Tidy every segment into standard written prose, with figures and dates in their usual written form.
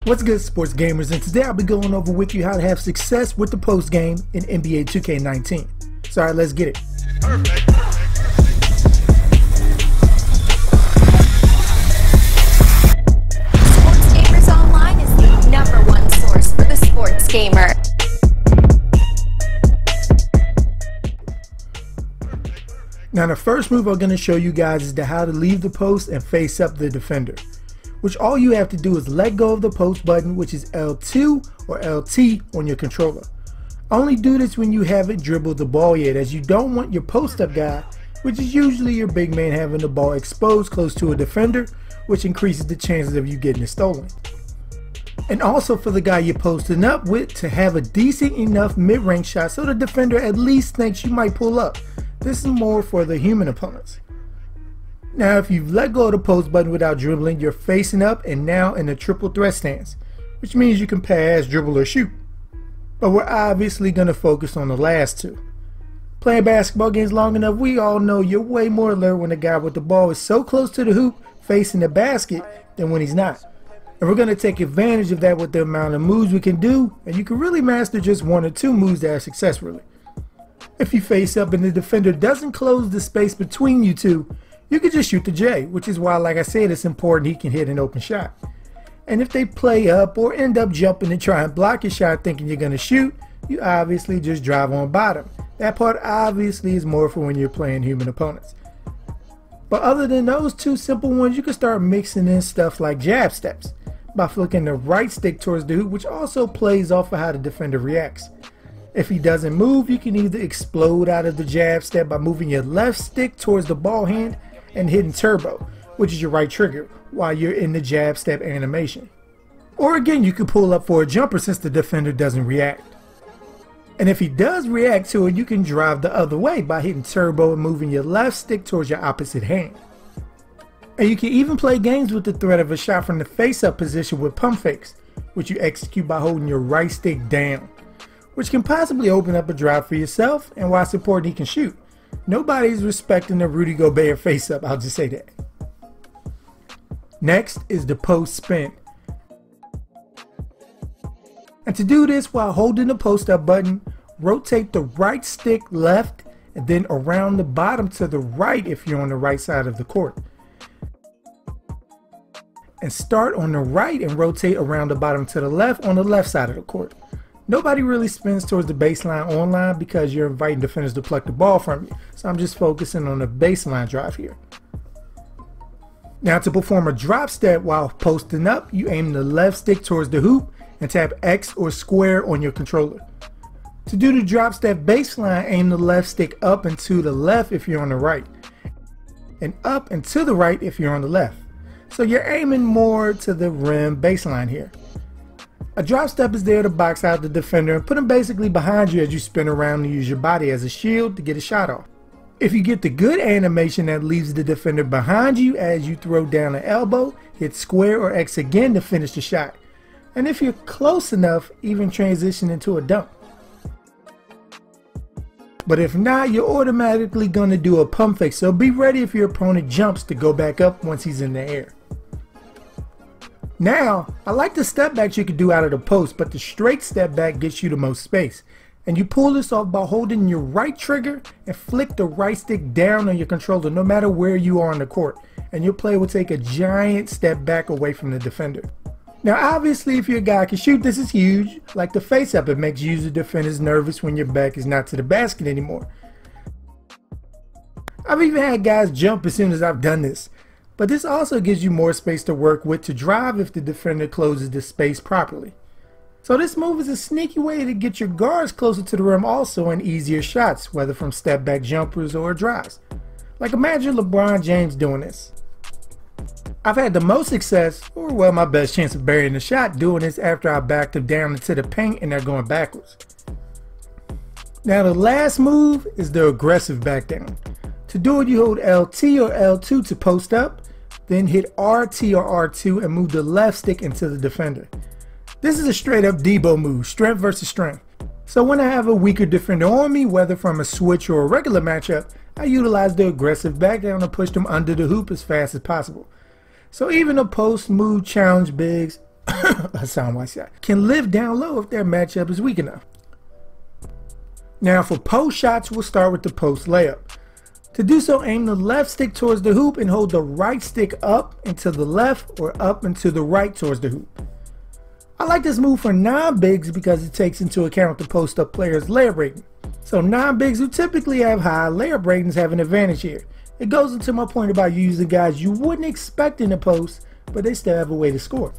What's good, sports gamers, and today I'll be going over with you how to have success with the post game in NBA 2K19. So alright, let's get it. Perfect. Sports Gamers Online is the #1 source for the sports gamer. Now the first move I'm going to show you guys is how to leave the post and face up the defender, which all you have to do is let go of the post button, which is L2 or LT on your controller. Only do this when you haven't dribbled the ball yet, as you don't want your post up guy, which is usually your big man, having the ball exposed close to a defender, which increases the chances of you getting it stolen. And also for the guy you're posting up with to have a decent enough mid-range shot so the defender at least thinks you might pull up. This is more for the human opponents. Now if you've let go of the post button without dribbling, you're facing up and now in a triple threat stance, which means you can pass, dribble, or shoot. But we're obviously going to focus on the last two. Playing basketball games long enough, we all know you're way more alert when the guy with the ball is so close to the hoop facing the basket than when he's not. And we're going to take advantage of that with the amount of moves we can do, and you can really master just 1 or 2 moves that are successfully. If you face up and the defender doesn't close the space between you two, you can just shoot the J, which is why, like I said, it's important he can hit an open shot. And if they play up or end up jumping and try and block your shot thinking you're going to shoot, you obviously just drive on bottom. That part obviously is more for when you're playing human opponents. But other than those 2 simple ones, you can start mixing in stuff like jab steps by flicking the right stick towards the hoop, which also plays off of how the defender reacts. If he doesn't move, you can either explode out of the jab step by moving your left stick towards the ball hand and hitting turbo, which is your right trigger, while you're in the jab step animation. Or again, you can pull up for a jumper since the defender doesn't react. And if he does react to it, you can drive the other way by hitting turbo and moving your left stick towards your opposite hand. And you can even play games with the threat of a shot from the face-up position with pump fakes, which you execute by holding your right stick down, which can possibly open up a drive for yourself, and while it's important he can shoot, nobody's respecting the Rudy Gobert face-up, I'll just say that. Next is the post spin. And to do this while holding the post up button, rotate the right stick left and then around the bottom to the right if you're on the right side of the court. And start on the right and rotate around the bottom to the left on the left side of the court. Nobody really spins towards the baseline online because you're inviting defenders to pluck the ball from you. So I'm just focusing on the baseline drive here. Now to perform a drop step while posting up, you aim the left stick towards the hoop and tap X or square on your controller. To do the drop step baseline, aim the left stick up and to the left if you're on the right, and up and to the right if you're on the left. So you're aiming more to the rim baseline here. A drop step is there to box out the defender and put him basically behind you as you spin around and use your body as a shield to get a shot off. If you get the good animation that leaves the defender behind you as you throw down an elbow, hit square or X again to finish the shot. And if you're close enough, even transition into a dunk. But if not, you're automatically going to do a pump fake, so be ready if your opponent jumps to go back up once he's in the air. Now, I like the step backs you can do out of the post, but the straight step back gets you the most space. And you pull this off by holding your right trigger and flick the right stick down on your controller no matter where you are on the court. And your player will take a giant step back away from the defender. Now obviously if your guy can shoot, this is huge. Like the face up, it makes user defenders nervous when your back is not to the basket anymore. I've even had guys jump as soon as I've done this. But this also gives you more space to work with to drive if the defender closes the space properly. So this move is a sneaky way to get your guards closer to the rim also and easier shots, whether from step back jumpers or drives. Like imagine LeBron James doing this. I've had the most success, or well my best chance of burying the shot, doing this after I backed them down into the paint and they're going backwards. Now the last move is the aggressive back down. To do it you hold LT or L2 to post up, then hit RT or R2 and move the left stick into the defender. This is a straight up Debo move, strength versus strength. So when I have a weaker defender on me, whether from a switch or a regular matchup, I utilize the aggressive back down to push them under the hoop as fast as possible. So even the post move challenge bigs can live down low if their matchup is weak enough. Now for post shots, we'll start with the post layup. To do so, aim the left stick towards the hoop and hold the right stick up and to the left or up and to the right towards the hoop. I like this move for non-bigs because it takes into account the post-up player's layup rating. So non-bigs who typically have high layup ratings have an advantage here. It goes into my point about using guys you wouldn't expect in the post, but they still have a way to score.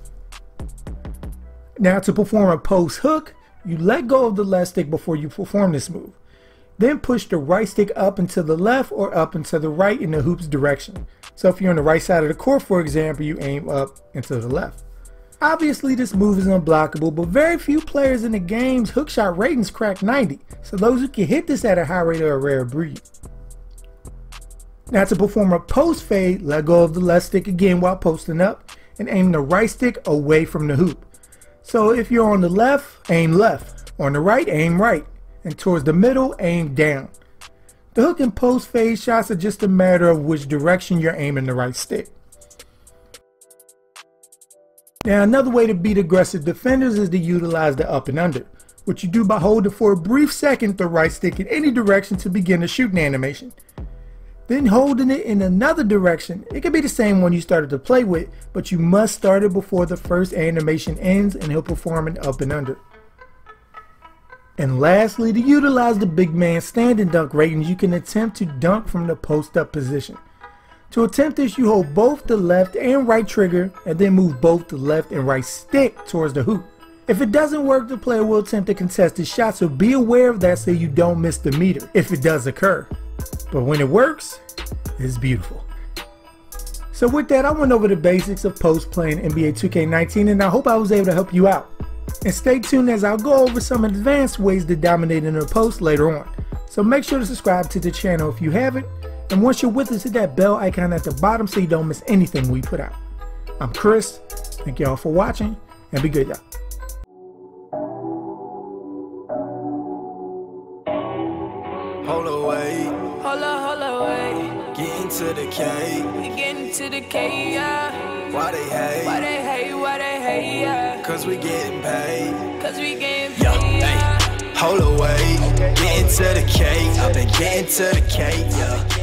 Now to perform a post hook, you let go of the left stick before you perform this move. Then push the right stick up and to the left or up and to the right in the hoop's direction. So if you're on the right side of the court, for example, you aim up and to the left. Obviously this move is unblockable, but very few players in the game's hook shot ratings crack 90, so those who can hit this at a high rate are a rare breed. Now to perform a post fade, let go of the left stick again while posting up and aim the right stick away from the hoop. So if you're on the left, aim left. On the right, aim right. And towards the middle, aim down. The hook and post fade shots are just a matter of which direction you're aiming the right stick. Now another way to beat aggressive defenders is to utilize the up and under, which you do by holding for a brief second the right stick in any direction to begin the shooting animation. Then holding it in another direction. It can be the same one you started to play with, but you must start it before the first animation ends and he'll perform an up and under. And lastly, to utilize the big man stand and dunk ratings, you can attempt to dunk from the post up position. To attempt this, you hold both the left and right trigger and then move both the left and right stick towards the hoop. If it doesn't work, the player will attempt a contested shot, so be aware of that so you don't miss the meter if it does occur. But when it works, it's beautiful. So with that, I went over the basics of post play in NBA 2K19 and I hope I was able to help you out. And stay tuned as I'll go over some advanced ways to dominate in the post later on. So make sure to subscribe to the channel if you haven't. And once you're with us, hit that bell icon at the bottom so you don't miss anything we put out. I'm Chris. Thank y'all for watching and be good, y'all. Hold away. Hold away. Get into the cave. We get into the cave, yeah. Why they hate? Why they hate? Why they hate, yeah. Cause we getting paid. Cause we getting paid, yeah. Hold away. Get into the cave. I've been getting to the cave, yeah.